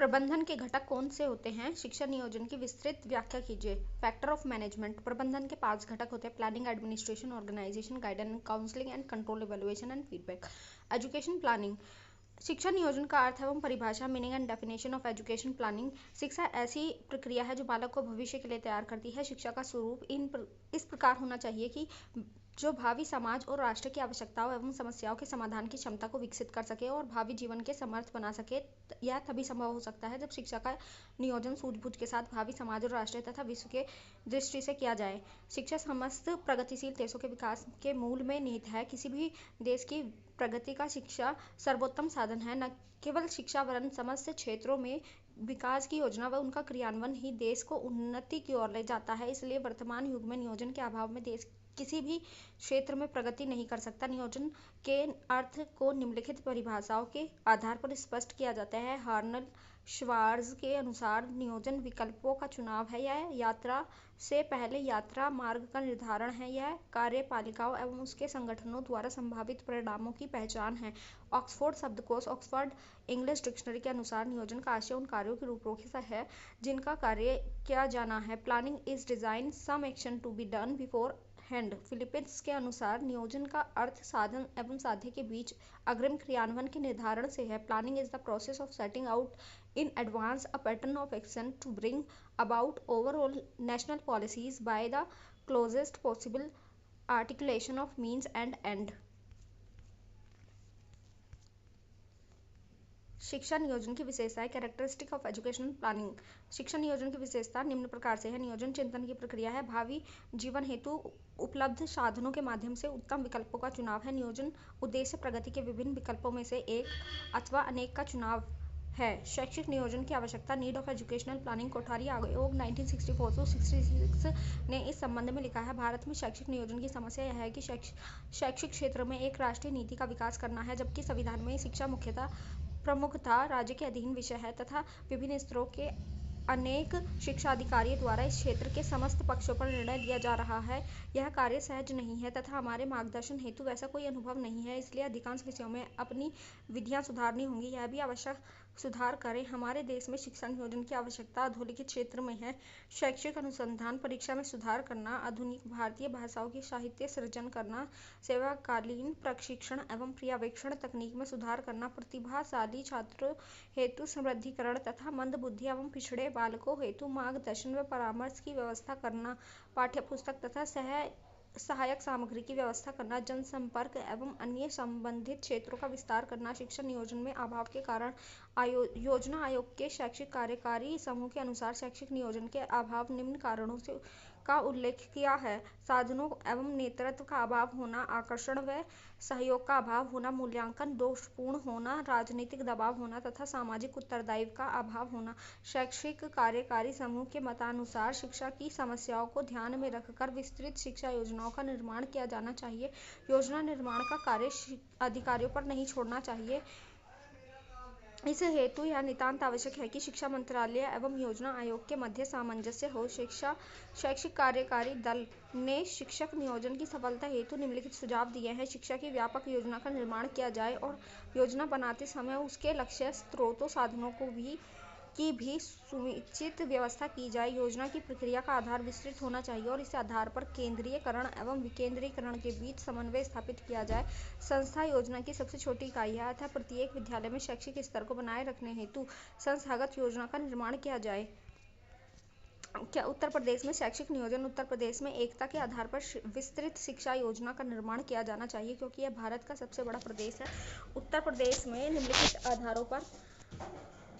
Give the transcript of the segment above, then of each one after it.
प्रबंधन के घटक कौन से होते हैं? शिक्षा नियोजन की विस्तृत व्याख्या कीजिए। Factor of management. प्रबंधन के 5 घटक होते हैं: planning, administration, organisation, guidance, counselling and control, evaluation and feedback. Education planning. शिक्षा नियोजन का अर्थ एवं परिभाषा। Meaning and definition of education planning. शिक्षा ऐसी प्रक्रिया है जो बालक को भविष्य के लिए तैयार करती है। शिक्षा का स्वरूप इस प्रकार होना चाहिए कि जो भावी समाज और राष्ट्र की आवश्यकताओं एवं समस्याओं के समाधान की क्षमता को विकसित कर सके और भावी जीवन के समर्थ बना सके। यह तभी संभव हो सकता है जब शिक्षा का नियोजन सूझबूझ के साथ भावी समाज और राष्ट्र तथा विश्व के दृष्टि से किया जाए। शिक्षा समस्त प्रगतिशील देशों के विकास के मूल में निहित है। किसी भी देश की प्रगति का शिक्षा सर्वोत्तम साधन है। न केवल शिक्षा वरन समस्त क्षेत्रों में विकास की योजना व उनका क्रियान्वयन ही देश को उन्नति की ओर ले जाता है। इसलिए वर्तमान युग में नियोजन के अभाव में देश किसी भी क्षेत्र में प्रगति नहीं कर सकता। नियोजन के अर्थ को निम्नलिखित परिभाषाओं के आधार पर स्पष्ट किया जाता है। हर्नल श्वार्ट्ज के अनुसार नियोजन विकल्पों का चुनाव है। यह यात्रा से पहले यात्रा मार्ग का निर्धारण है। यह कार्यपालिकाओं एवं उसके संगठनों द्वारा संभावित परिणामों की पहचान है। ऑक्सफोर्ड शब्दकोश ऑक्सफोर्ड इंग्लिश डिक्शनरी के अनुसार नियोजन का आशय उन कार्यों की रूपरेखा है जिनका कार्य किया जाना है। Planning is design some action to be done beforehand. Philips के अनुसार नियोजन का अर्थ साधन एवं साध्य के बीच अग्रिम क्रियान्वयन के निर्धारण से है। Planning is the process of setting out in advance a pattern of action to bring about overall national policies by the closest possible articulation of means and end। शिक्षा नियोजन की विशेषताएं। Characteristic of educational planning. शिक्षा नियोजन की विशेषता निम्न प्रकार से है। नियोजन चिंतन की प्रक्रिया है। भावी जीवन हेतु उपलब्ध साधनों के माध्यम से उत्तम विकल्पों का चुनाव है। नियोजन उद्देश्य प्रगति के विभिन्न विकल्पों में से एक अथवा अनेक का चुनाव है। शैक्षिक नियोजन की आवश्यकता। Need of educational planning. Kothari आयोग 1964-66 ने इस संबंध में लिखा है। भारत में शैक्षिक नियोजन की समस्या यह है कि शैक्षिक क्षेत्र में एक राष्ट्रीय नीति का विकास करना है, जबकि संविधान में शिक्षा मुख्यतः प्रमुखतः राज्य के अधीन विषय है तथा विभिन्न स्तरों के अनेक शिक्षा अधिकारियों द्वारा इस क्षेत्र के समस्त पक्षों पर निर्णय दिया जा रहा है। यह कार्य सहज नहीं है तथा हमारे मार्गदर्शन हेतु वैसा कोई अनुभव नहीं है। इसलिए अधिकांश विषयों में अपनी विधियां सुधारनी होंगी। यह भी आवश्यक सुधार करें। हमारे देश में शिक्षा नियोजन की आवश्यकता अधोलिखित क्षेत्र में है। शैक्षिक अनुसंधान परीक्षा में सुधार करना, आधुनिक भारतीय भाषाओं की साहित्य सृजन करना, सेवाकालीन प्रशिक्षण एवं पर्यवेक्षण तकनीक में सुधार करना, प्रतिभाशाली छात्रों हेतु समृद्धिकरण तथा मंदबुद्धि एवं पिछड़े बालकों हेतु मार्गदर्शन व परामर्श की व्यवस्था करना, पाठ्यपुस्तक तथा सहायक सामग्री की व्यवस्था करना, जनसंपर्क एवं अन्य संबंधित क्षेत्रों का विस्तार करना। शिक्षा नियोजन में अभाव के कारण योजना आयोग के शैक्षिक कार्यकारी समूह के अनुसार शैक्षिक नियोजन के अभाव निम्न कारणों से का उल्लेख किया है। साधनों एवं नेतृत्व का अभाव होना, आकर्षण व सहयोग का अभाव होना, मूल्यांकन दोषपूर्ण होना, राजनीतिक दबाव होना तथा सामाजिक उत्तरदायित्व का अभाव होना। शैक्षिक कार्यकारी समूह के मतानुसार शिक्षा की समस्याओं को ध्यान में रखकर विस्तृत शिक्षा योजनाओं का निर्माण किया जाना चाहिए। योजना निर्माण का कार्य अधिकारियों पर नहीं छोड़ना चाहिए। इस हेतु यह नितांत आवश्यक है कि शिक्षा मंत्रालय एवं योजना आयोग के मध्य सामंजस्य हो। शैक्षिक कार्यकारी दल ने शिक्षक नियोजन की सफलता हेतु निम्नलिखित सुझाव दिए हैं। शिक्षा की व्यापक योजना का निर्माण किया जाए और योजना बनाते समय उसके लक्ष्य, स्रोतों, साधनों की भी सुनिश्चित व्यवस्था की जाए। योजना की प्रक्रिया का आधार विस्तृत होना चाहिए और इस आधार पर केंद्रीयकरण एवं विकेंद्रीकरण के बीच समन्वय स्थापित किया जाए। संस्था योजना की सबसे छोटी इकाई है अतः प्रत्येक विद्यालय में शैक्षिक स्तर को बनाए रखने हेतु संस्थागत योजना का निर्माण किया जाए। क्या उत्तर प्रदेश में शैक्षिक नियोजन? उत्तर प्रदेश में एकता के आधार पर विस्तृत शिक्षा योजना का निर्माण किया जाना चाहिए क्योंकि यह भारत का सबसे बड़ा प्रदेश है। उत्तर प्रदेश में निम्नलिखित आधारों पर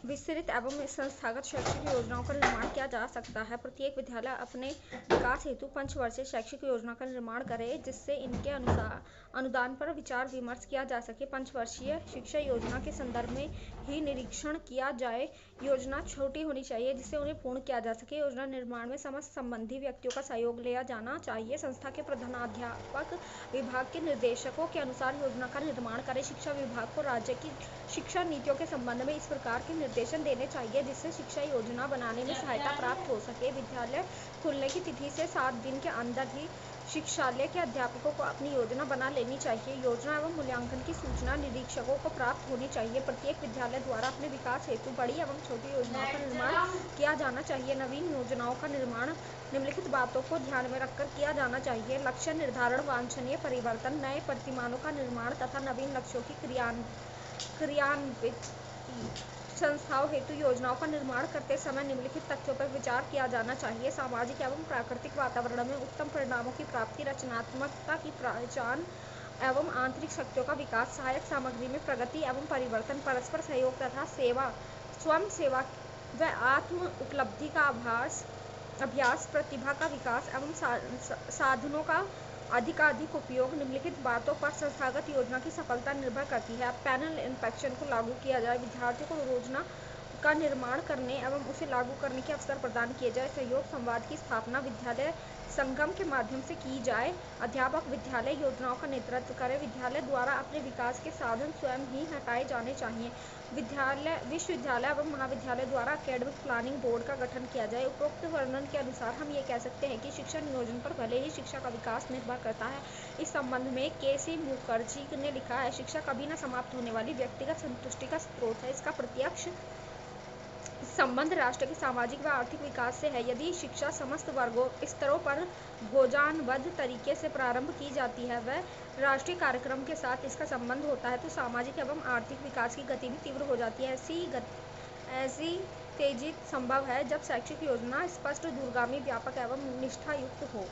विस्तृत एवं संस्थागत शैक्षिक योजनाओं का निर्माण किया जा सकता है। प्रत्येक विद्यालय अपने विकास हेतु पंचवर्षीय शैक्षिक योजना का निर्माण करे जिससे इनके अनुदान पर विचार विमर्श किया जा सके। पंचवर्षीय शिक्षा योजना के संदर्भ में ही निरीक्षण किया जाए। योजना छोटी होनी चाहिए जिससे उन्हें पूर्ण किया जा सके। योजना निर्माण में समस्त संबंधी व्यक्तियों का सहयोग लिया जाना चाहिए। संस्था के प्रधानाध्यापक विभाग के निर्देशकों के अनुसार योजना का निर्माण करें। शिक्षा विभाग को राज्य की शिक्षा नीतियों के संबंध में इस प्रकार के निर्देशन देने चाहिए जिससे शिक्षा योजना बनाने में सहायता प्राप्त हो सके। विद्यालय खुलने की तिथि से 7 दिन के अंदर ही शिक्षालय के अध्यापकों को अपनी योजना बना लेनी चाहिए। योजना एवं मूल्यांकन की सूचना निरीक्षकों को प्राप्त होनी चाहिए। प्रत्येक विद्यालय द्वारा अपने विकास हेतु बड़ी एवं छोटी योजनाओं का निर्माण किया जाना चाहिए। नवीन योजनाओं का निर्माण निम्नलिखित बातों को ध्यान में रखकर किया जाना चाहिए: लक्ष्य निर्धारण, वांछनीय परिवर्तन, नए प्रतिमानों का निर्माण तथा नवीन लक्ष्यों की क्रियान्वित संस्थाओं हेतु योजनाओं का निर्माण करते समय निम्नलिखित तथ्यों पर विचार किया जाना चाहिए: सामाजिक एवं प्राकृतिक वातावरण में उत्तम परिणामों की प्राप्ति, रचनात्मकता की पहचान एवं आंतरिक शक्तियों का विकास, सहायक सामग्री में प्रगति एवं परिवर्तन, परस्पर सहयोग तथा सेवा, स्वयं सेवा व आत्म उपलब्धि का अभ्यास, प्रतिभा का विकास एवं साधनों का अधिकाधिक उपयोग। निम्नलिखित बातों पर संस्थागत योजना की सफलता निर्भर करती है। पैनल इंस्पेक्शन को लागू किया जाए, विद्यार्थियों को योजना का निर्माण करने एवं उसे लागू करने के अवसर प्रदान किए जाए, सहयोग संवाद की स्थापना विद्यालय संगम के माध्यम से की जाए, अध्यापक विद्यालय योजनाओं का नेतृत्व करें, विद्यालय द्वारा अपने विकास के साधन स्वयं ही हटाए जाने चाहिए, विश्वविद्यालय एवं महाविद्यालय द्वारा एकेडमिक प्लानिंग बोर्ड का गठन किया जाए। उपरोक्त वर्णन के अनुसार हम ये कह सकते हैं कि शिक्षा नियोजन पर भले ही शिक्षा का विकास निर्भर करता है। इस संबंध में के.सी. मुखर्जी ने लिखा है, शिक्षा कभी न समाप्त होने वाली व्यक्तिगत संतुष्टि का स्रोत है। इसका प्रत्यक्ष संबंध राष्ट्र के सामाजिक व आर्थिक विकास से है। यदि शिक्षा समस्त वर्गों स्तरों पर भोजानबद्ध तरीके से प्रारंभ की जाती है व राष्ट्रीय कार्यक्रम के साथ इसका संबंध होता है तो सामाजिक एवं आर्थिक विकास की गति भी तीव्र हो जाती है। ऐसी तेजी संभव है जब शैक्षिक योजना स्पष्ट, दूरगामी, व्यापक एवं निष्ठायुक्त हो।